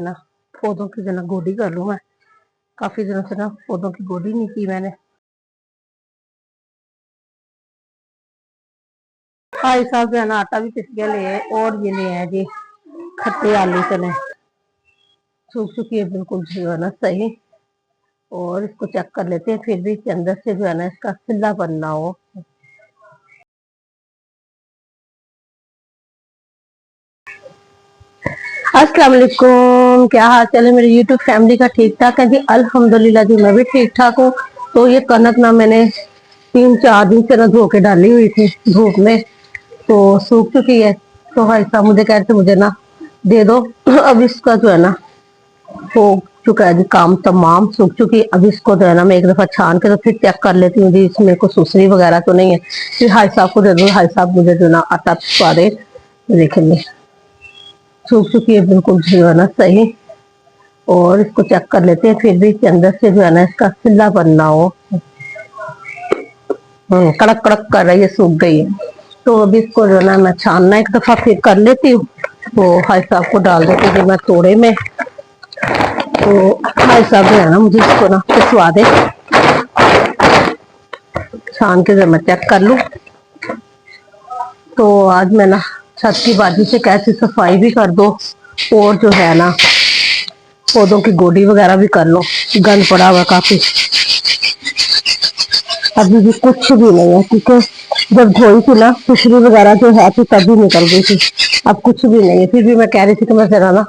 ना पौधों की जो ना गोडी कर लूँ मैं। काफी दिनों से ना पौधों की गोडी नहीं की मैंने। भाई साहब जो है ना आटा भी पिस गया ले आए और ये ले आए जी खट्टे आलू चने। सूख चुकी है बिल्कुल जो है ना सही। और इसको चेक कर लेते हैं फिर भी इसके अंदर से जो है ना इसका सिल्ला बनना हो। अस्सलाम वालेकुम, क्या हाल चाल है मेरे यूट्यूब फैमिली का? ठीक ठाक है जी, अल्हम्दुलिल्लाह जी, मैं भी ठीक ठाक हूँ। तो ये कनक ना मैंने 3-4 दिन से ना धो के डाली हुई थी धूप में, तो सूख चुकी है। तो भाई साहब मुझे कहते मुझे ना दे दो। अब इसका जो है ना हो चुका है जी काम, तमाम सूख चुकी है। अब इसको जो है ना मैं एक दफा छान के तो फिर चेक कर लेती हूँ जी इसमें कोई सुसरी वगैरह तो नहीं है। फिर भाई साहब को दे दो, भाई साहब मुझे जो ना आटा पिसवा दे। देखेंगे सूख चुकी है बिल्कुल जो है ना सही। और इसको चेक कर लेते हैं फिर भी इसके अंदर से जो है ना इसका सिल्ला बनना हो। कड़क कड़क कर रही है, सूख गई है। तो अभी इसको जो है ना मैं छानना एक दफा फिर कर लेती हूँ। तो भाई साहब को डाल देती हूँ मैं तोड़े में। तो भाई साहब जो है ना मुझे इसको ना पिसवा दे, छान के जब मैं चेक कर लूँ। तो आज मैं ना छत की बाजी से कैसी सफाई भी कर दो और जो है ना पौधों की गोडी वगैरह भी कर लो। गंद पड़ा हुआ काफी, अभी भी कुछ भी नहीं है क्योंकि जब धोई थी ना सुसरी वगैरह जो है थी तभी निकल गई थी। अब कुछ भी नहीं है, फिर भी मैं कह रही थी कि मैं जरा ना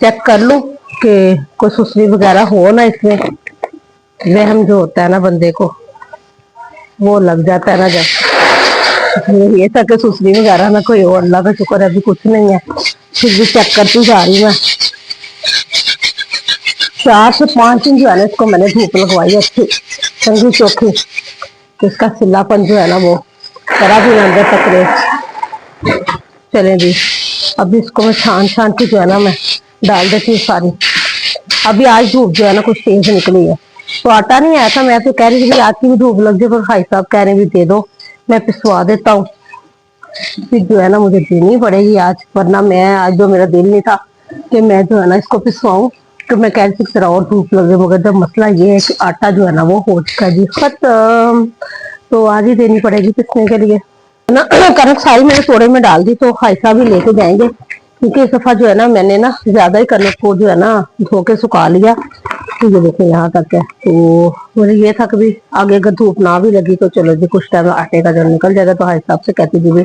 चेक कर लूं कि कोई सुसरी वगैरह हो ना इसमें। वहम जो होता है ना बंदे को वो लग जाता है ना जब ये था कि सुसरी वगैरह ना कोई और, अल्लाह का शुक्र है अभी कुछ नहीं है। फिर भी चेक करती जा रही मैं। 4 से 5 दिन जो है ना इसको मैंने धूप लगवाई अच्छी चंगी चौखी, तो इसका सिल्लापन जो है ना वो जरा भी ना अंदर तक रहे। चले जी, अभी इसको मैं छान छान के जो है ना मैं डाल देती हूँ सारी। अभी आज धूप जो है ना कुछ तेज निकली है, तो आटा नहीं आया था। मैं तो कह रही थी आज की भी धूप लग जाए, पर भाई साहब कह रहे भी दे दो मैं पिसवा देता हूँ। फिर जो है ना मुझे देनी पड़ेगी आज, वरना मैं आज जो मेरा दिल नहीं था कि मैं जो है ना इसको पिसवाऊं। तो मैं कह रही थी तरह और धूप लगे, मगर जब मसला ये है कि आटा जो है ना वो हो चुका है जी खत्म, तो आज ही देनी पड़ेगी पिसने के लिए ना। कनक सारी मैंने तोड़े में डाल दी, तो भाई साहब ही लेके जाएंगे क्योंकि इस दफा जो है ना मैंने ना ज्यादा ही कनक को जो है ना धो के सुखा लिया। तो ये देखो यहाँ तक है। तो मुझे ये था कि भी आगे अगर धूप ना भी लगी तो चलो जी कुछ टाइम आटे का जब निकल जाएगा। तो भाई साहब से कहती थी भी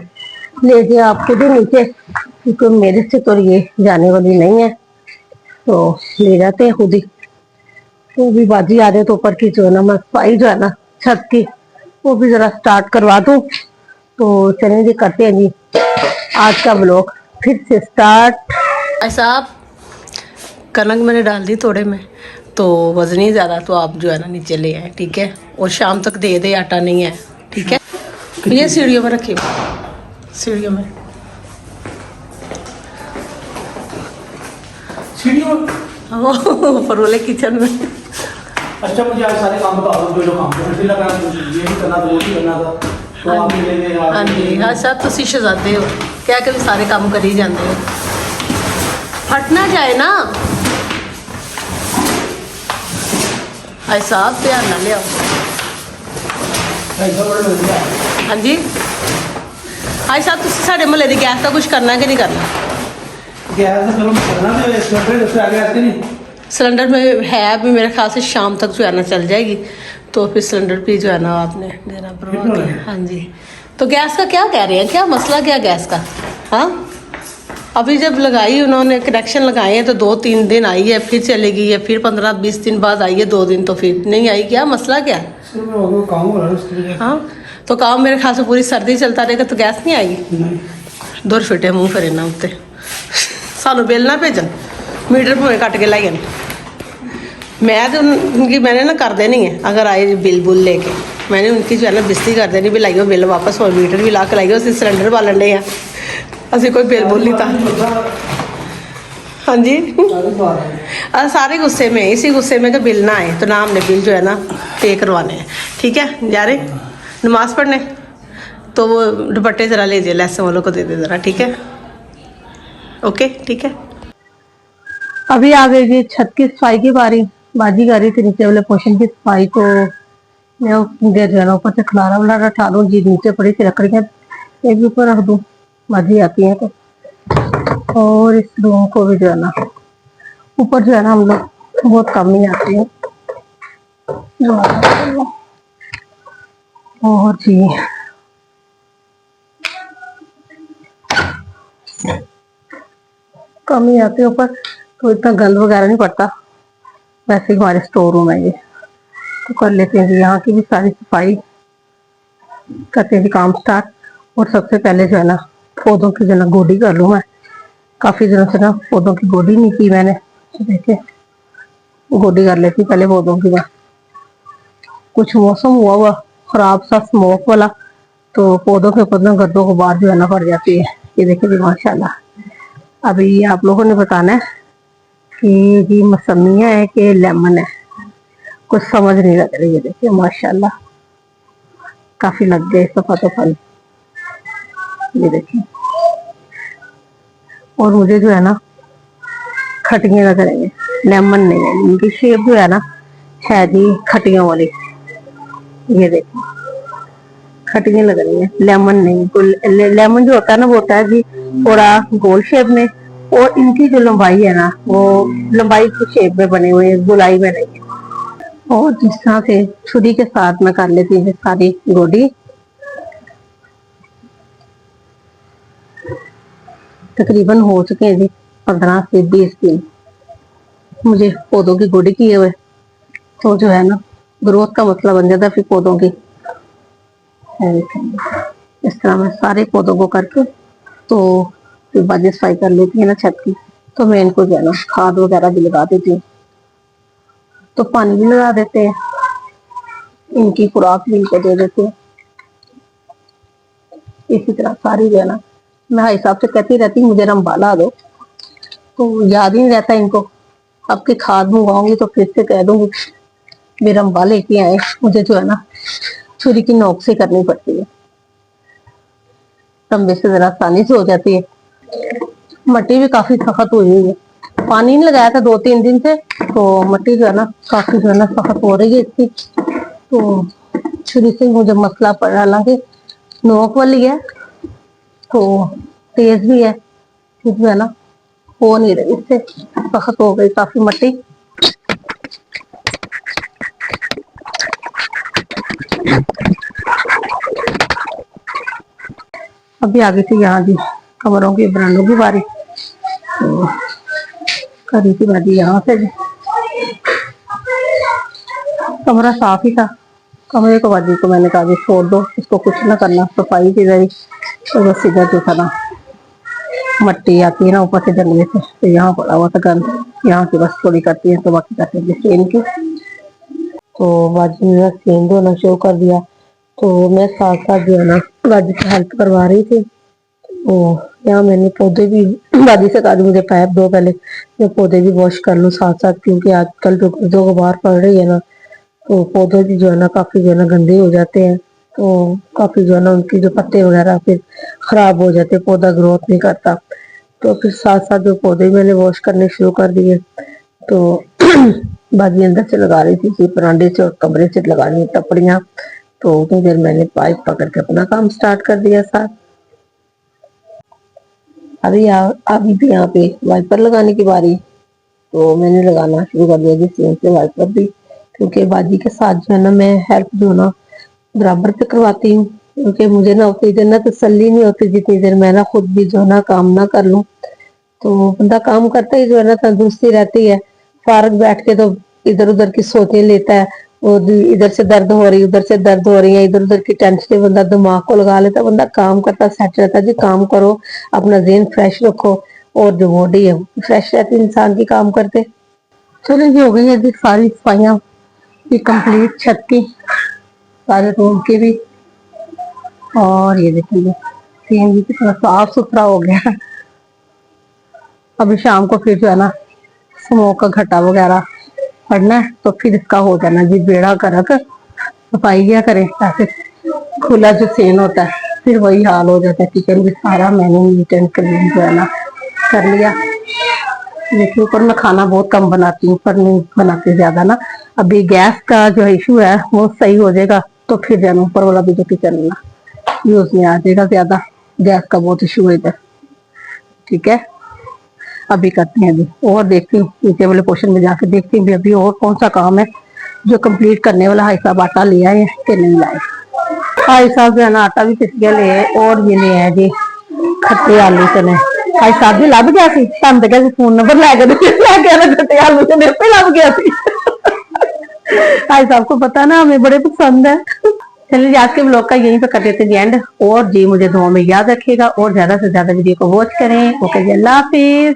ले जाए आपको जो नीचे, क्योंकि मेरे से तो ये जाने वाली नहीं है, तो ले जाते हैं खुद ही। तो भी बाजी आ रहे तो ऊपर की जो है ना मैं सफाई जो है ना छत की वो भी जरा स्टार्ट करवा दूं। तो चलिए जी करते हैं जी आज का ब्लॉग फिर से स्टार्ट। भाई साहब कनक मैंने डाल दी थोड़े में, तो वजन ही ज़्यादा, तो आप जो है ना नीचे ले आए, ठीक है। और शाम तक दे दे, आटा नहीं है, ठीक है। ये सीढ़ियों में रखिए, सीढ़ियों में वो ऊपर वाले किचन में। अच्छा मुझे आज सारे काम बता दो जो काम है, फिर लगा ये भी करना था वो भी करना था, तो आप भी ले गए। हाँ जी हाँ साहब, तुसी शहजादे हो क्या कभी सारे काम कर ही जाते हो, फट ना जाए ना। भाई साहब ध्यान ना लिया। हाँ जी भाई साहब, तुसी साढ़े महल्ले की गैस का कुछ करना कि नहीं करना? गैस चलो करना है, सिलेंडर से आगे आते नहीं। सिलेंडर में है अभी मेरे ख्याल से शाम तक जो है ना चल जाएगी, तो फिर सिलेंडर भी जो है ना आपने देना पड़ेगा। हाँ जी, तो गैस का क्या कह रहे हैं, क्या मसला क्या गैस का? हाँ अभी जब लगाई उन्होंने कनेक्शन लगाए हैं तो 2-3 दिन आई है, फिर चलेगी है, फिर 15-20 दिन बाद आई है, 2 दिन तो फिर नहीं आई। क्या मसला क्या? काम हो रहा है। हाँ तो काम मेरे ख्याल से पूरी सर्दी चलता रहेगा तो गैस नहीं आएगी। दूर फिटे मुँह फिर ना उत्ते सानू बिल ना भेजन, मीटर भावें कट के लाई आने। मैं तो उनकी मैंने ना कर देनी है, अगर आए बिल बुल लेके मैंने उनकी जो है ना बेइज्जती कर देनी भी, लाइयो बिल वापस और मीटर भी ला के लाइयो, असं सिलेंडर बालन डे असं कोई बिल बुल नहीं था। हाँ जी सारे गुस्से में, इसी गुस्से में कि बिल ना आए, तो ना हमने बिल जो है ना पे करवाने हैं, ठीक है। जा रहे नमाज पढ़ने, तो वो दुपट्टे ज़रा ले जाए लहसुन वालों को दे दे ज़रा, ठीक है। ओके ठीक है। अभी आ गई जी छत की सफाई की बारी। बाजी कर रही थी नीचे वाले पोर्शन की सफाई, तो मैं देर जो है ना ऊपर से खलारा वलारा उठा लूँ जी। नीचे पड़ी थी लकड़ियाँ, एक भी ऊपर रख दूँ, बाजी आती है तो। और इस रूम को भी जो है ना, ऊपर जो है ना हम लोग बहुत कम ही आते हैं। और जी कम ही आते हैं ऊपर, तो इतना गंद वगैरह नहीं पड़ता। वैसे ही हमारे स्टोर रूम है ये, तो कर लेते हैं जी यहाँ की भी सारी सफाई, करते हैं जी काम स्टार्ट। और सबसे पहले जो है ना पौधों की जो है ना गोडी कर लूँ मैं। काफी दिनों से ना पौधों की गोडी नहीं की मैंने, तो देखिए गोडी कर लेती पहले पौधों की मैं। कुछ मौसम हुआ खराब सा स्मोक वाला, तो पौधों के ऊपर ना गद्दों को बाहर जो है ना पड़ जाती है। ये देखिए जी माशाल्लाह। अभी आप लोगों ने बताना है कि ये मौसमिया है कि लेमन है, कुछ समझ नहीं लग रही है। देखिए माशाल्लाह काफी लग गए इस दफा तो फल, ये देखिए। और मुझे जो है ना खटियां लग रही है, लेमन नहीं है। इनकी शेप जो है ना है जी खटियों वाली, ये देखो खटियां लग रही है, लेमन नहीं। लेमन जो होता है ना वो होता है जी थोड़ा गोल शेप में, और इनकी जो लंबाई है ना वो लंबाई की शेप में बने हुए हैं, गोलाई में नहीं है। और जिस तरह से छुरी के साथ मैं कर लेती हूँ सारी गोडी। तकरीबन हो चुके हैं जी 15 से 20 दिन मुझे पौधों की गोडी किए हुए। तो जो है ना ग्रोथ का मसला बन जाता है फिर पौधों की। इस तरह मैं सारे पौधों को करके तो फिर बाजी सफाई कर लेती है ना छत की। तो मैं इनको जो है ना खाद वगैरह भी लगा देती हूँ, तो पानी भी लगा देते हैं, इनकी खुराक भी इनको दे देते हैं। इसी तरह सारी जो है ना मैं भाई साहब से कहती रहती हूँ मुझे रंबा ला दो, तो याद ही नहीं रहता इनको। अब की खाद मंगवाऊंगी तो फिर से कह दूंगी मेरा रंबा लेके आए। मुझे जो है ना छुरी की नोक से करनी पड़ती है, रंबे से जरा आसानी से हो जाती है। मट्टी भी काफी सख्त हुई हुई है, पानी नहीं लगाया था 2-3 दिन से, तो मट्टी जो है ना काफी जो है ना सख्त हो रही है इसकी। तो छुरी से मुझे मसला पड़ा, हालांकि नोक वाली है तो तेज भी है, फिर जो है ना हो नहीं रही, इससे सख्त हो गई काफी मट्टी। अभी आ गई थी यहाँ जी कमरों की बरांडों की बारी, तो करी थी बाजी यहाँ से जी। कमरा साफ ही था, कमरे को बाजी को मैंने कहा जी छोड़ दो, इसको कुछ ना करना, सफाई की गई। तो बस इधर जो था ना मट्टी आती है ना ऊपर से जंगले से, तो यहाँ पड़ा हुआ था गंद, यहाँ से बस थोड़ी करती है, तो बाकी करते हैं सेन की। तो बाजी ने मेरा सेन धोना शुरू कर दिया, तो मैं साथ साथ जो है ना बाजी से हेल्प करवा रही थी। तो यहाँ मैंने पौधे भी बाजी से कहा मुझे पाइप दो पहले, मैं पौधे भी वॉश कर लूँ साथ साथ, क्योंकि आजकल जो गुबार पड़ रही है ना, तो पौधे भी जो है ना काफी जो है ना गंदे हो जाते हैं। तो काफी जो है ना उनकी जो पत्ते वगैरह फिर खराब हो जाते, पौधा ग्रोथ नहीं करता। तो फिर साथ साथ जो पौधे मैंने वॉश करने शुरू कर दिए। तो बाजी अंदर से लगा रही थी बरामदे से और कमरे से लगा रही टपड़ियाँ, तो उतनी देर मैंने पाइप पकड़ के अपना काम स्टार्ट कर दिया साथ। अभी भी यहाँ पे वाइपर लगाने की बारी, तो मैंने लगाना शुरू कर दिया जी सीन से वाइपर भी, क्योंकि बाजी के साथ जो है ना मैं हेल्प जो ना बराबर पे करवाती हूँ, क्योंकि मुझे ना उतनी देर ना तसल्ली नहीं होती जितनी देर मैं ना खुद भी जो ना काम ना कर लूँ। तो बंदा काम करता ही जो है ना तंदुरुस्ती रहती है, फारग बैठ के तो इधर उधर की सोचें लेता है, और इधर से दर्द हो रही उधर से दर्द हो रही है, इधर उधर की टेंशन बंदा दिमाग को लगा लेता, बंदा काम करता सेट रहता जी। काम करो, अपना जेहन फ्रेश रखो, और जो बॉडी है फ्रेश रहती इंसान की काम करते। चलो ये हो गई है जी सारी सफाइयाँ भी कंप्लीट, छत की, सारे रूम की भी। और ये देखिए सीन भी कितना साफ सुथरा हो गया। अभी शाम को फिर जो है ना स्मोक का घटा वगैरह पड़ना है, तो फिर इसका हो जाना जी बेड़ा करक, सफाई क्या करे। ऐसे खुला जो सीन होता है फिर वही हाल हो जाता है। किचन भी सारा मैंने नीट एंड क्लीन जो है ना कर लिया। देखिए ऊपर मैं खाना बहुत कम बनाती हूँ, पर नहीं बनाती ज्यादा ना। अभी गैस का जो इशू है वो सही हो जाएगा तो फिर जाना ऊपर वाला भी जो किचन ना यूज में आ जाएगा। ज्यादा गैस का बहुत इशू है इधर। ठीक है, अभी करती हैं अभी और देखती हूँ नीचे वाले पोर्शन में जाके देखती हूँ अभी और कौन सा काम है जो कंप्लीट करने वाला। भाई साहब आटा ले आए कि नहीं लाए? भाई साहब जो है ना आटा भी पिस गया ले आए और ये ले आए जी खट्टे आलू चने। भाई साहब जी लभ गया सी तुम तो क्या फोन नंबर लैके खट्टे आलू चने पे लभ गया सी। भाई साहब को पता ना हमें बड़े पसंद है। चलिए आज के ब्लॉग का यहीं पे कर देते हैं एंड। और जी मुझे दुआ में याद रखिएगा और ज्यादा से ज्यादा वीडियो को वॉच करें। ओके जी, अल्लाह हाफिज।